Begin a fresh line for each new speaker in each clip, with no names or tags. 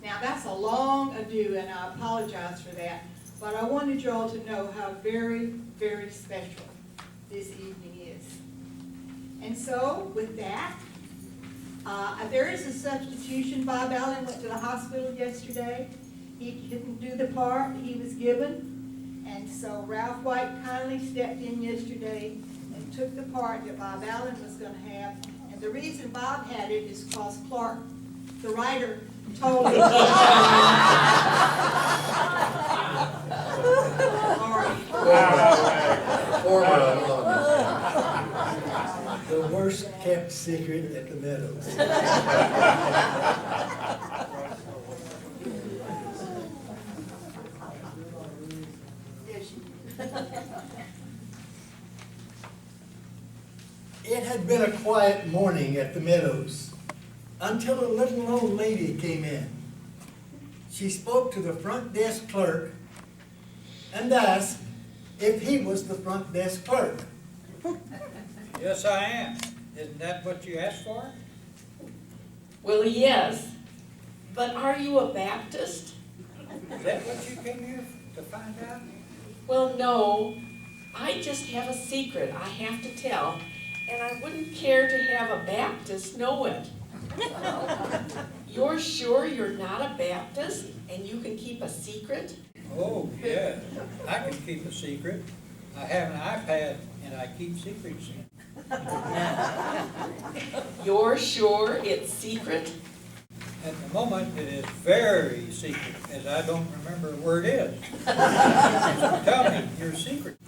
Now, that's a long ado, and I apologize for that, but I wanted you all to know how very, very special this evening is. And so, with that, there is a substitution. Bob Allen went to the hospital yesterday. He couldn't do the part he was given, and so Ralph White kindly stepped in yesterday and took the part that Bob Allen was going to have. And the reason Bob had it is because Clark, the writer, told him.
The worst kept secret at the Meadows. It had been a quiet morning at the Meadows until a little old lady came in. She spoke to the front desk clerk and asked if he was the front desk clerk.
Yes, I am. Isn't that what you asked for?
Well, yes, but are you a Baptist?
Is that what you came here to find out?
Well, no, I just have a secret I have to tell, and I wouldn't care to have a Baptist know it. You're sure you're not a Baptist and you can keep a secret?
Oh, yeah. I can keep a secret. I have an iPad and I keep secrets.
You're sure it's secret?
At the moment, it is very secret, as I don't remember where it is. So tell me your secret.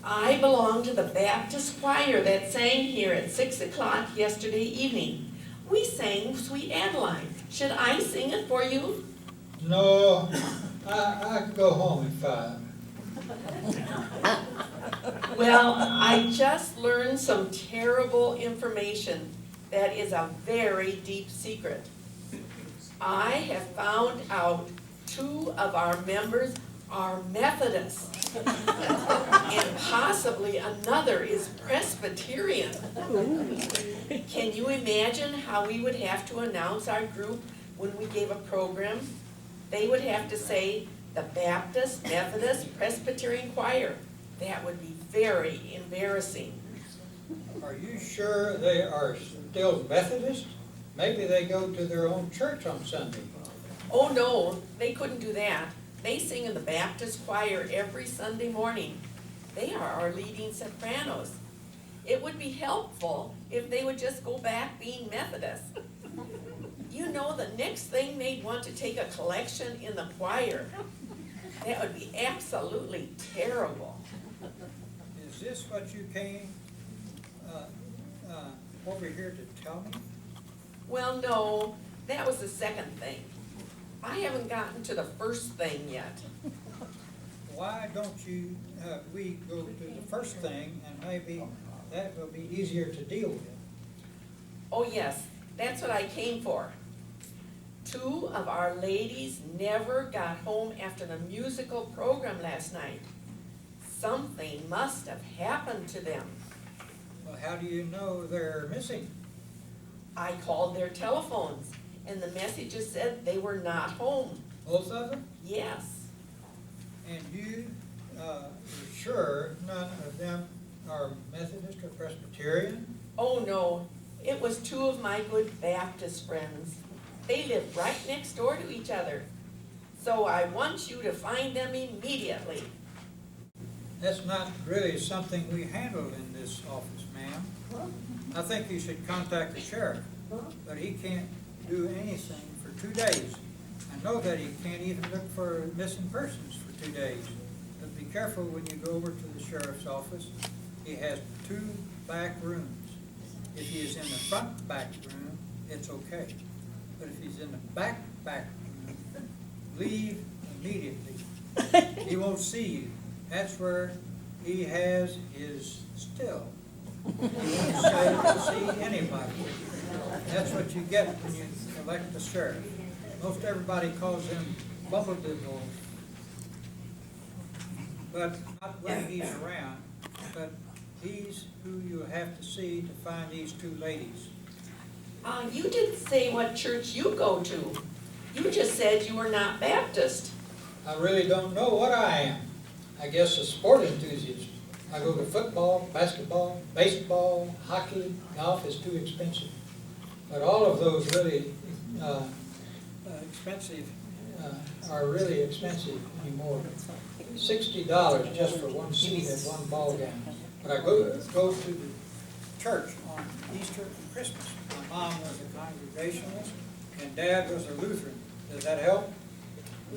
I belong to the Baptist choir that sang here at 6 o'clock yesterday evening. We sang Sweet Adeline. Should I sing it for you?
No, I can go home at 5.
Well, I just learned some terrible information that is a very deep secret. I have found out 2 of our members are Methodists, and possibly another is Presbyterian. Can you imagine how we would have to announce our group when we gave a program? They would have to say, the Baptist, Methodist, Presbyterian choir. That would be very embarrassing.
Are you sure they are still Methodist? Maybe they go to their own church on Sunday.
Oh no, they couldn't do that. They sing in the Baptist choir every Sunday morning. They are our leading sopranos. It would be helpful if they would just go back being Methodist. You know, the next thing they'd want to take a collection in the choir. That would be absolutely terrible.
Is this what you came over here to tell me?
Well, no, that was the second thing. I haven't gotten to the first thing yet.
Why don't we go to the first thing, and maybe that will be easier to deal with?
Oh yes, that's what I came for. 2 of our ladies never got home after the musical program last night. Something must have happened to them.
Well, how do you know they're missing?
I called their telephones, and the messages said they were not home.
Both of them?
Yes.
And you are sure none of them are Methodist or Presbyterian?
Oh no, it was 2 of my good Baptist friends. They live right next door to each other. So I want you to find them immediately.
That's not really something we handle in this office, ma'am. I think you should contact the sheriff, but he can't do anything for 2 days. I know that he can't even look for missing persons for 2 days. But be careful when you go over to the sheriff's office. He has 2 back rooms. If he is in the front back room, it's okay. But if he's in the back room, leave immediately. He won't see you. That's where he has his still. He won't see anybody. That's what you get when you elect the sheriff. Most everybody calls him Bumbledibble, but not when he's around. But he's who you have to see to find these 2 ladies.
You didn't say what church you go to. You just said you were not Baptist.
I really don't know what I am. I guess a sport enthusiast. I go to football, basketball, baseball, hockey, golf is too expensive. But all of those really expensive, are really expensive anymore. $60 just for one seat at one ball game. But I go to the church on Easter and Christmas. My mom was a Congregationalist and Dad was a Lutheran. Does that help?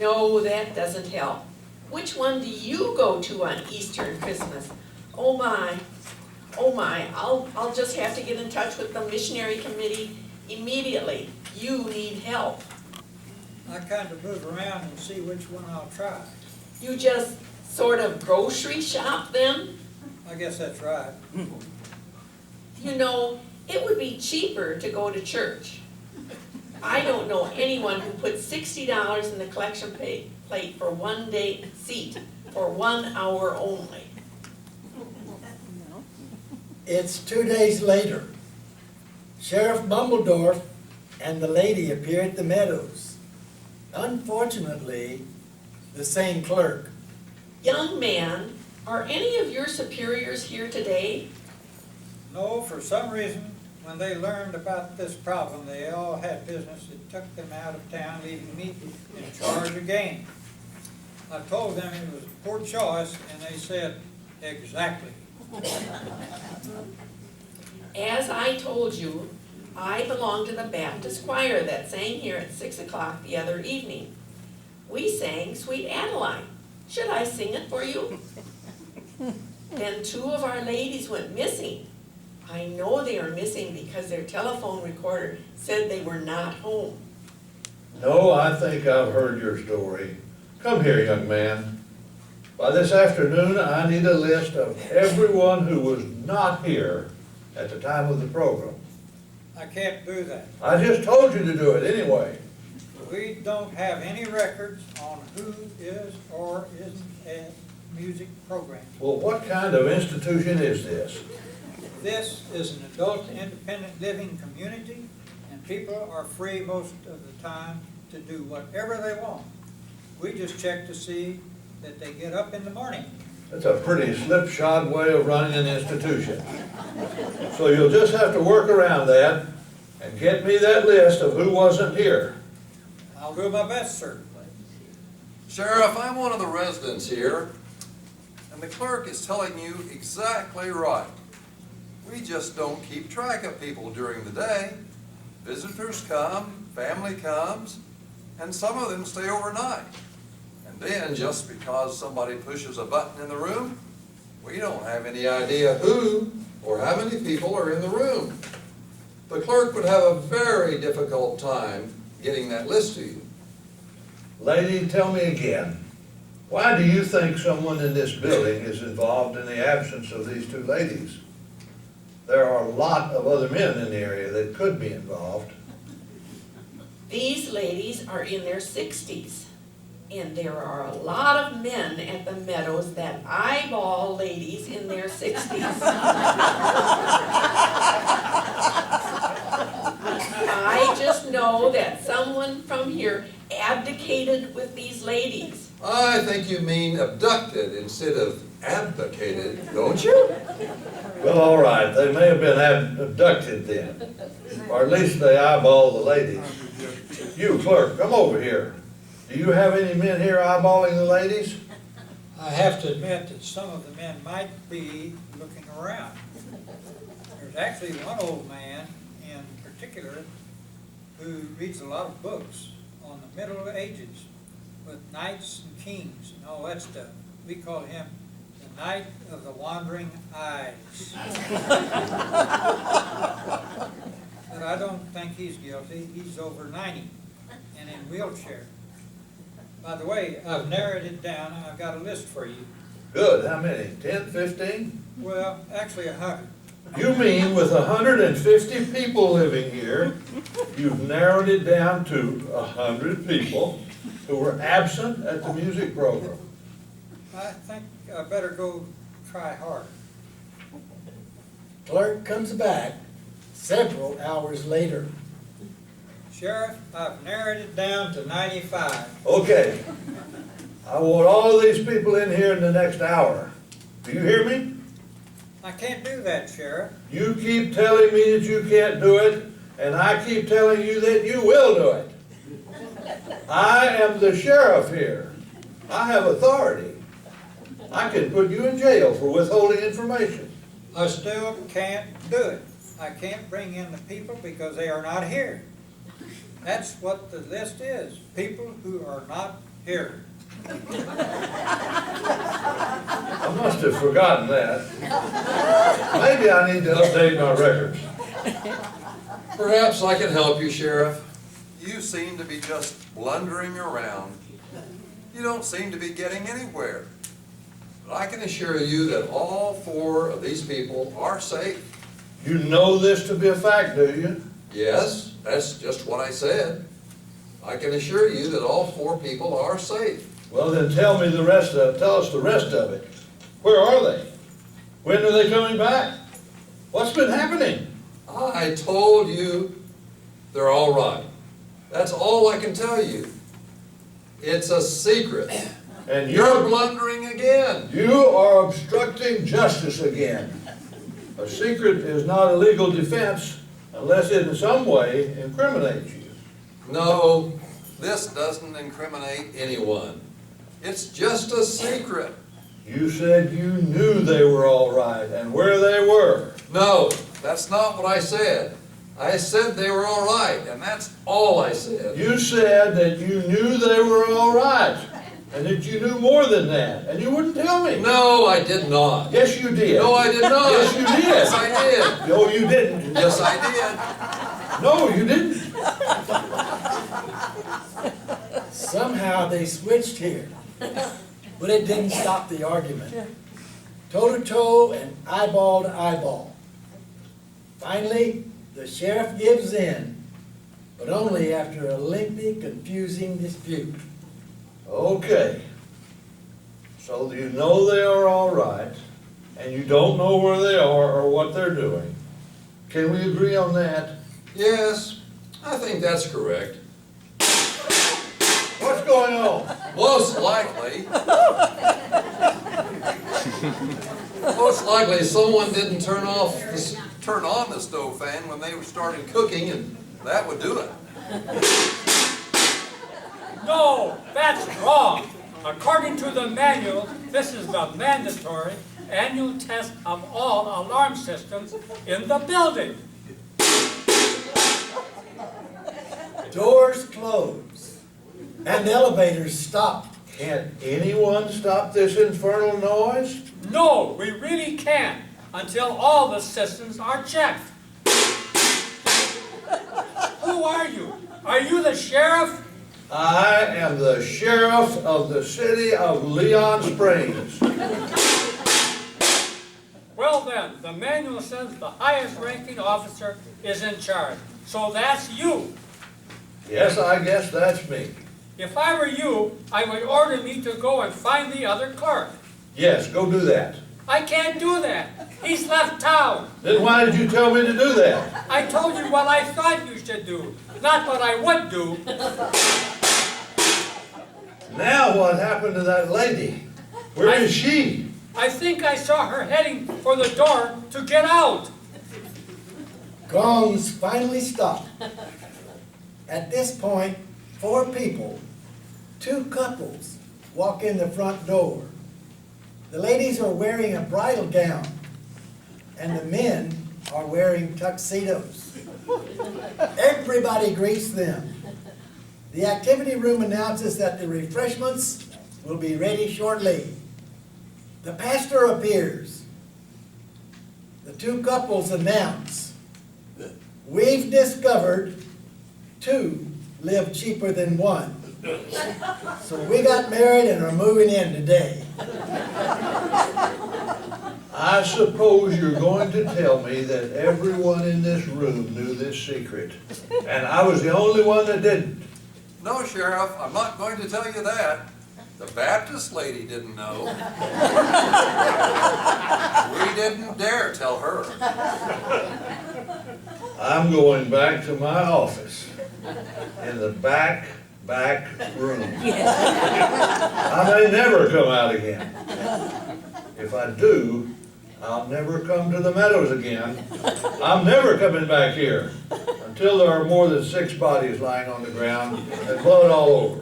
No, that doesn't help. Which one do you go to on Easter and Christmas? Oh my, I'll just have to get in touch with the missionary committee immediately. You need help.
I kind of move around and see which one I'll try.
You just sort of grocery shop them?
I guess that's right.
You know, it would be cheaper to go to church. I don't know anyone who puts $60 in the collection plate for one day seat for 1 hour only.
It's 2 days later. Sheriff Bumbledorf and the lady appear at the Meadows. Unfortunately, the same clerk.
Young man, are any of your superiors here today?
No, for some reason, when they learned about this problem, they all had business. It took them out of town, leaving me in charge again. I told them it was a poor choice, and they said, exactly.
As I told you, I belong to the Baptist choir that sang here at 6 o'clock the other evening. We sang Sweet Adeline. Should I sing it for you? Then 2 of our ladies went missing. I know they are missing because their telephone recorder said they were not home.
No, I think I've heard your story. Come here, young man. By this afternoon, I need a list of everyone who was not here at the time of the program.
I can't do that.
I just told you to do it anyway.
We don't have any records on who is or isn't at music programs.
Well, what kind of institution is this?
This is an adult independent living community, and people are free most of the time to do whatever they want. We just check to see that they get up in the morning.
That's a pretty slipshod way of running an institution. So you'll just have to work around that and get me that list of who wasn't here.
I'll do my best, sir.
Sheriff, I'm one of the residents here, and the clerk is telling you exactly right. We just don't keep track of people during the day. Visitors come, family comes, and some of them stay overnight. And then, just because somebody pushes a button in the room, we don't have any idea who or how many people are in the room. The clerk would have a very difficult time getting that list to you.
Lady, tell me again, why do you think someone in this building is involved in the absence of these 2 ladies? There are a lot of other men in the area that could be involved.
These ladies are in their 60s, and there are a lot of men at the Meadows that eyeball ladies in their 60s. I just know that someone from here abdicated with these ladies.
I think you mean abducted instead of advocated, don't you?
Well, all right, they may have been abducted then, or at least they eyeball the ladies. You, clerk, come over here. Do you have any men here eyeballing the ladies?
I have to admit that some of the men might be looking around. There's actually one old man in particular who reads a lot of books on the Middle Ages with knights and kings and all that stuff. We call him the Knight of the Wandering Eyes. But I don't think he's guilty. He's over 90 and in a wheelchair. By the way, I've narrowed it down. I've got a list for you.
Good, how many? 10, 15?
Well, actually 100.
You mean with 150 people living here, you've narrowed it down to 100 people who were absent at the music program?
I think I better go try hard.
Clerk comes back several hours later.
Sheriff, I've narrowed it down to 95.
Okay. I want all these people in here in the next hour. Do you hear me?
I can't do that, Sheriff.
You keep telling me that you can't do it, and I keep telling you that you will do it. I am the sheriff here. I have authority. I can put you in jail for withholding information.
I still can't do it. I can't bring in the people because they are not here. That's what the list is, people who are not here.
I must have forgotten that. Maybe I need to update my records.
Perhaps I can help you, Sheriff. You seem to be just blundering around. You don't seem to be getting anywhere. But I can assure you that all 4 of these people are safe.
You know this to be a fact, do you?
Yes, that's just what I said. I can assure you that all 4 people are safe.
Well, then tell us the rest of it. Where are they? When are they coming back? What's been happening?
I told you they're all right. That's all I can tell you. It's a secret.
And
You're blundering again.
You are obstructing justice again. A secret is not a legal defense unless it in some way incriminates you.
No, this doesn't incriminate anyone. It's just a secret.
You said you knew they were all right and where they were.
No, that's not what I said. I said they were all right, and that's all I said.
You said that you knew they were all right and that you knew more than that, and you wouldn't tell me.
No, I did not.
Yes, you did.
No, I did not.
Yes, you did.
Yes, I did.
No, you didn't.
Yes, I did.
No, you didn't.
Somehow they switched here, but it didn't stop the argument. Toe to toe and eyeball to eyeball. Finally, the sheriff gives in, but only after a lengthy, confusing dispute.
Okay. So you know they are all right, and you don't know where they are or what they're doing. Can we agree on that?
Yes, I think that's correct.
What's going on?
Most likely someone didn't turn on the stove fan when they started cooking, and that would do it.
No, that's wrong. According to the manual, this is the mandatory annual test of all alarm systems in the building.
Doors closed, and elevators stopped.
Can't anyone stop this infernal noise?
No, we really can't until all the systems are checked. Who are you? Are you the sheriff?
I am the sheriff of the city of Leon Springs.
Well then, the manual says the highest ranking officer is in charge. So that's you.
Yes, I guess that's me.
If I were you, I would order me to go and find the other clerk.
Yes, go do that.
I can't do that. He's left town.
Then why did you tell me to do that?
I told you what I thought you should do, not what I would do.
Now what happened to that lady? Where is she?
I think I saw her heading for the door to get out.
Gongs finally stopped. At this point, 4 people, 2 couples, walk in the front door. The ladies are wearing a bridal gown, and the men are wearing tuxedos. Everybody greets them. The activity room announces that the refreshments will be ready shortly. The pastor appears. The 2 couples announce, "We've discovered 2 live cheaper than 1. So we got married and are moving in today."
I suppose you're going to tell me that everyone in this room knew this secret, and I was the only one that didn't.
No, Sheriff, I'm not going to tell you that. The Baptist lady didn't know. We didn't dare tell her.
I'm going back to my office in the back room. I may never come out again. If I do, I'll never come to the Meadows again. I'm never coming back here until there are more than 6 bodies lying on the ground and blood all over.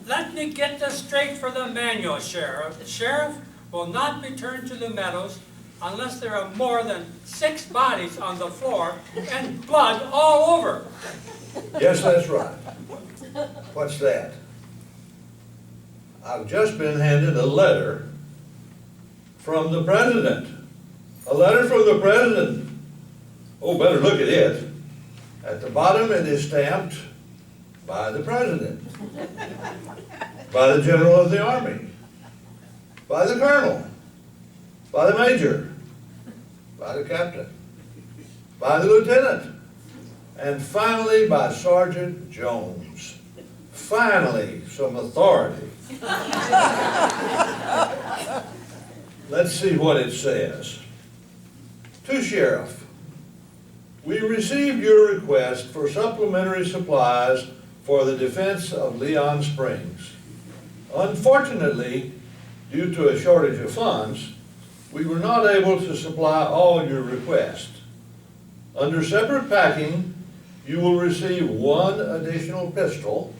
Let me get this straight for the manual, Sheriff. The sheriff will not return to the Meadows unless there are more than 6 bodies on the floor and blood all over.
Yes, that's right. What's that? I've just been handed a letter from the president. A letter from the president. Oh, better look at it. At the bottom it is stamped by the president, by the general of the army, by the colonel, by the major, by the captain, by the lieutenant, and finally by Sergeant Jones. Finally, some authority. Let's see what it says. To Sheriff, we received your request for supplementary supplies for the defense of Leon Springs. Unfortunately, due to a shortage of funds, we were not able to supply all your request. Under separate packing, you will receive 1 additional pistol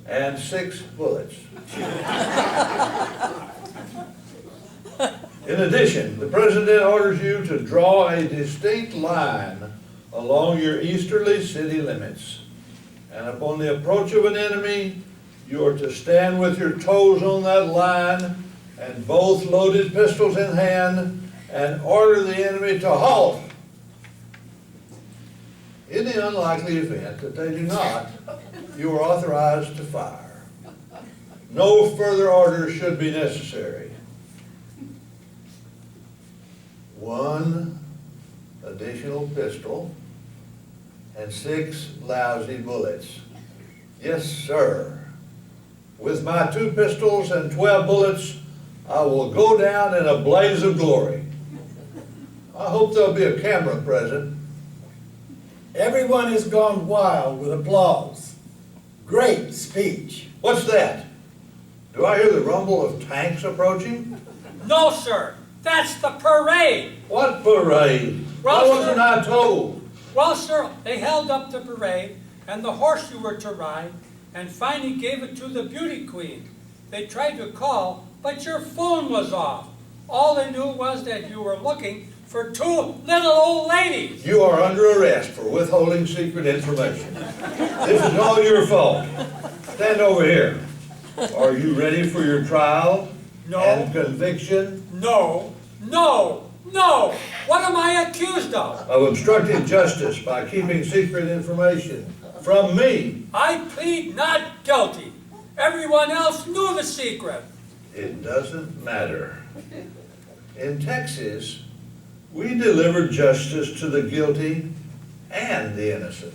and 6 bullets. In addition, the President orders you to draw a distinct line along your easterly city limits. And upon the approach of an enemy, you are to stand with your toes on that line and both loaded pistols in hand and order the enemy to halt. In the unlikely event that they do not, you are authorized to fire. No further orders should be necessary. 1 additional pistol and 6 lousy bullets. Yes, sir. With my 2 pistols and 12 bullets, I will go down in a blaze of glory. I hope there'll be a camera present.
Everyone has gone wild with applause. Great speech.
What's that? Do I hear the rumble of tanks approaching?
No, sir. That's the parade.
What parade? Why wasn't I told?
Well, sir, they held up the parade and the horse you were to ride and finally gave it to the beauty queen. They tried to call, but your phone was off. All they knew was that you were looking for 2 little old ladies.
You are under arrest for withholding secret information. This is all your fault. Stand over here. Are you ready for your trial?
No.
And conviction?
No, no, no. What am I accused of?
Of obstructing justice by keeping secret information from me.
I plead not guilty. Everyone else knew the secret.
It doesn't matter. In Texas, we deliver justice to the guilty and the innocent.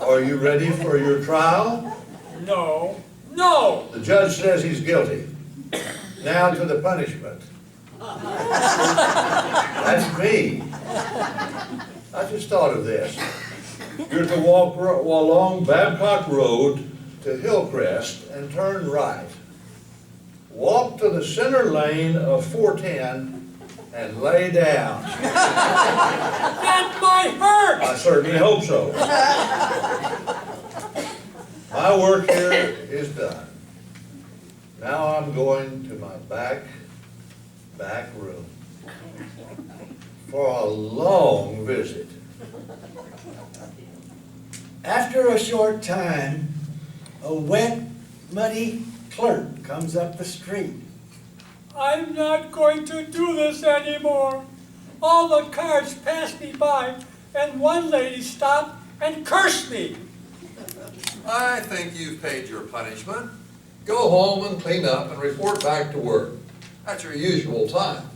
Are you ready for your trial?
No, no.
The judge says he's guilty. Now to the punishment. That's me. I just thought of this. You're to walk along Babcock Road to Hillcrest and turn right. Walk to the center lane of 410 and lay down.
That might hurt.
I certainly hope so. My work here is done. Now I'm going to my back room for a long visit.
After a short time, a wet, muddy clerk comes up the street.
I'm not going to do this anymore. All the cars passed me by, and one lady stopped and cursed me.
I think you've paid your punishment. Go home and clean up and report back to work at your usual time.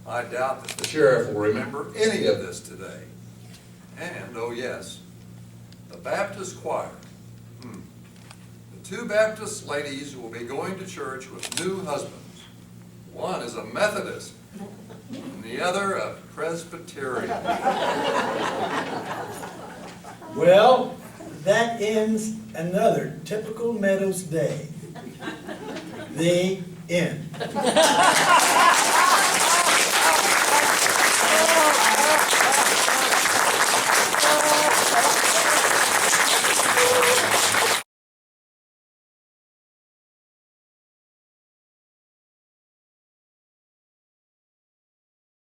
I doubt that the sheriff will remember any of this today. And, oh yes, the Baptist choir. The 2 Baptist ladies will be going to church with new husbands. One is a Methodist, and the other a Presbyterian.
Well, that ends another typical Meadows day. The end.